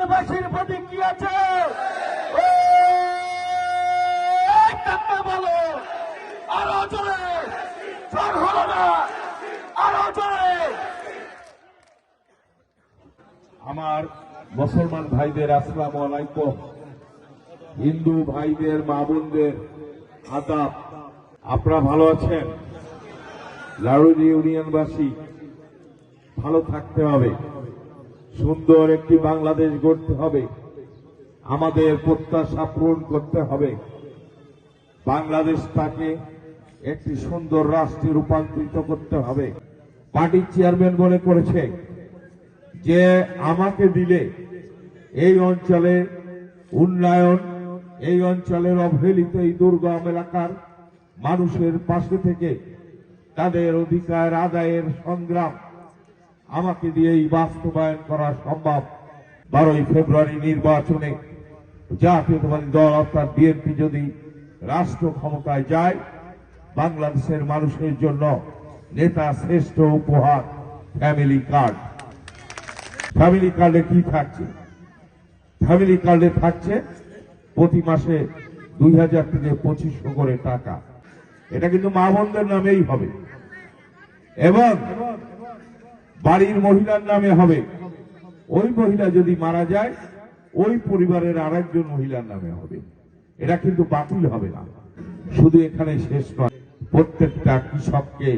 ইউনিয়নবাসীর প্রতি কি আছে? বলো আরো জোরে, জোর হলো না, আরো জোরে। আমার মুসলমান ভাইদের আসসালামু আলাইকুম, হিন্দু ভাইদের মা বোনদের আদাব। আপনারা ভালো আছেন? লাড়ুজি ইউনিয়নবাসী ভালো থাকতে হবে, সুন্দর একটি বাংলাদেশ গড়তে হবে, আমাদের প্রত্যাশা পূরণ করতে হবে, বাংলাদেশটাকে একটি সুন্দর রাষ্ট্রে রূপান্তরিত করতে হবে। পার্টির চেয়ারম্যান মনে করেছে যে আমাকে দিলে এই অঞ্চলে উন্নয়ন, এই অঞ্চলের অবহেলিত এই দুর্গম এলাকার মানুষের পাশে থেকে তাদের অধিকার আদায়ের সংগ্রাম আমাকে দিয়েই বাস্তবায়ন করা সম্ভব। 12ই ফেব্রুয়ারি নির্বাচনে জাতীয়তাবাদী দল অর্থাৎ বিএনপি যদি রাষ্ট্র ক্ষমতায় যায়, বাংলাদেশের মানুষের জন্য নেতা শ্রেষ্ঠ উপহার ফ্যামিলি কার্ড। ফ্যামিলি কার্ডে কি থাকছে? ফ্যামিলি কার্ডে থাকছে প্রতি মাসে 2000 থেকে 2500 করে টাকা। এটা কিন্তু মা বোনদের নামেই হবে এবং বাড়ির মহিলার নামে হবে। ওই মহিলা যদি মারা যায় ওই পরিবারের আরেকজন মহিলার নামে হবে। এটা কিন্তু বাতিল হবে না। শুধু এখানে শেষ নয়, প্রত্যেকটা কৃষককে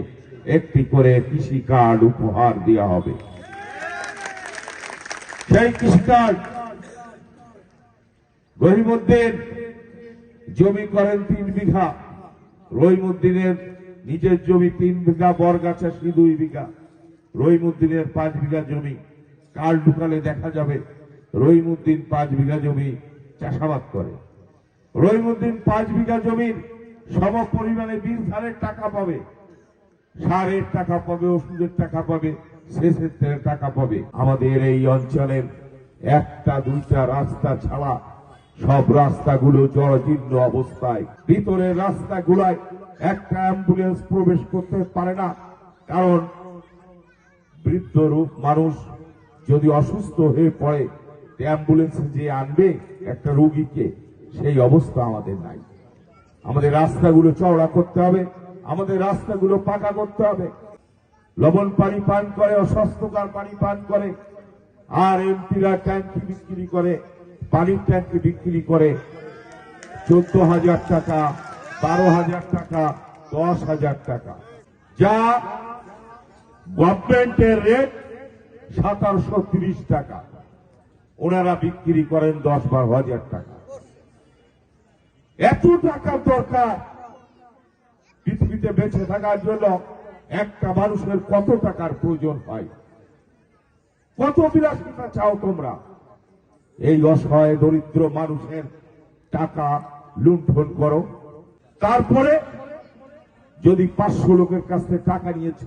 একটি করে কৃষি কার্ড উপহার দেওয়া হবে। সেই কৃষি কার্ড রহিমউদ্দিন জমি করেন 3 বিঘা, রহিমউদ্দিনের নিজের জমি 3 বিঘা, বরগাছা 2 বিঘা, রহিমউদ্দিনের 5 বিঘা জমি। কার্ড ঢুকালে দেখা যাবে রহিমউদ্দিন 5 বিঘা জমি চাষাবাদ করে। রহিমউদ্দিন 5 বিঘা জমির সম পরিমাণে বীজ ধানের টাকা পাবে, সারের টাকা পাবে, ওষুধের টাকা পাবে, সেচের টাকা পাবে। আমাদের এই অঞ্চলের 1-2টা রাস্তা ছাড়া সব রাস্তাগুলো জরাজীর্ণ অবস্থায়। ভিতরের রাস্তাগুলায় একটা অ্যাম্বুলেন্স প্রবেশ করতে পারে না, কারণ বৃদ্ধ মানুষ যদি অসুস্থ হয়ে পড়ে অ্যাম্বুলেন্স যে আনবে একটা রোগীকে, সেই অবস্থা আমাদের নাই। আমাদের রাস্তাগুলো চওড়া করতে হবে, আমাদের রাস্তাগুলো পাকা করতে হবে। লবণ পানি পান করে, অস্বাস্থ্যকর পানি পান করে, আর এমপিরা ট্যাঙ্কি বিক্রি করে, পানির ট্যাঙ্কি বিক্রি করে 14,000 টাকা, 12,000 টাকা, 10,000 টাকা, যা গভর্নমেন্টের রেট 1730 টাকা। ওনারা বিক্রি করেন 10-12,000 টাকা। এত টাকার দরকার পৃথিবীতে বেঁচে থাকার জন্য। একটা মানুষের কত টাকার প্রয়োজন হয়? কত বিলাসিতা চাও তোমরা? এই অসহায় দরিদ্র মানুষের টাকা লুণ্ঠন করো। তারপরে যদি 500 লোকের কাছ থেকে টাকা নিয়েছ,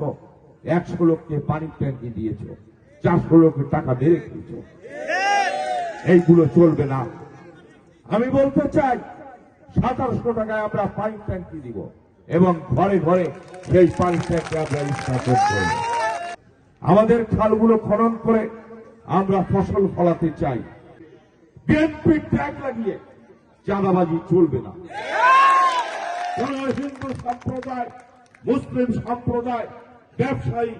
100 লোককে পানির ট্যাঙ্কি দিয়েছ, 400 লোকের টাকা মেরে খেয়েছ, এইগুলো চলবে না। আমি বলতে চাই 1700 টাকায় আমরা পানির ট্যাঙ্কি দিব এবং ঘরে ঘরে সেই পানির ট্যাঙ্কি আমরা স্থাপন করব। আমাদের খালগুলো খনন করে আমরা ফসল ফলাতে চাই। বিএনপির ট্যাগ লাগিয়ে চাঁদাবাজি চলবে না। কোন হিন্দু সম্প্রদায়, মুসলিম সম্প্রদায়, ব্যবসায়ী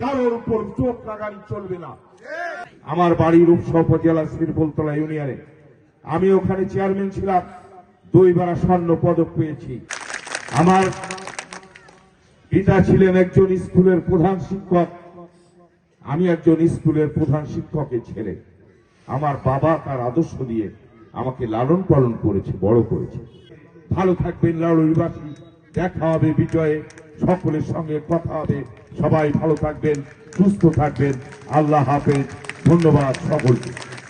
কারোর উপর চোখ লাগানি চলবে না। আমার বাড়ি রূপসা উপজেলার শ্রীফুলতলা ইউনিয়নে, আমি ওখানে চেয়ারম্যান ছিলাম, 2 বার স্বর্ণ পদক পেয়েছি। আমার পিতা ছিলেন একজন স্কুলের প্রধান শিক্ষক, আমি একজন স্কুলের প্রধান শিক্ষকের ছেলে। আমার বাবা তার আদর্শ দিয়ে আমাকে লালন পালন করেছে, বড় করেছে। ভালো থাকবেন লাড়ুইবাসী, দেখা হবে বিজয়ে, সকলের সঙ্গে কথা হবে। সবাই ভালো থাকবেন, সুস্থ থাকবেন। আল্লাহ হাফেজ। ধন্যবাদ সকলকে।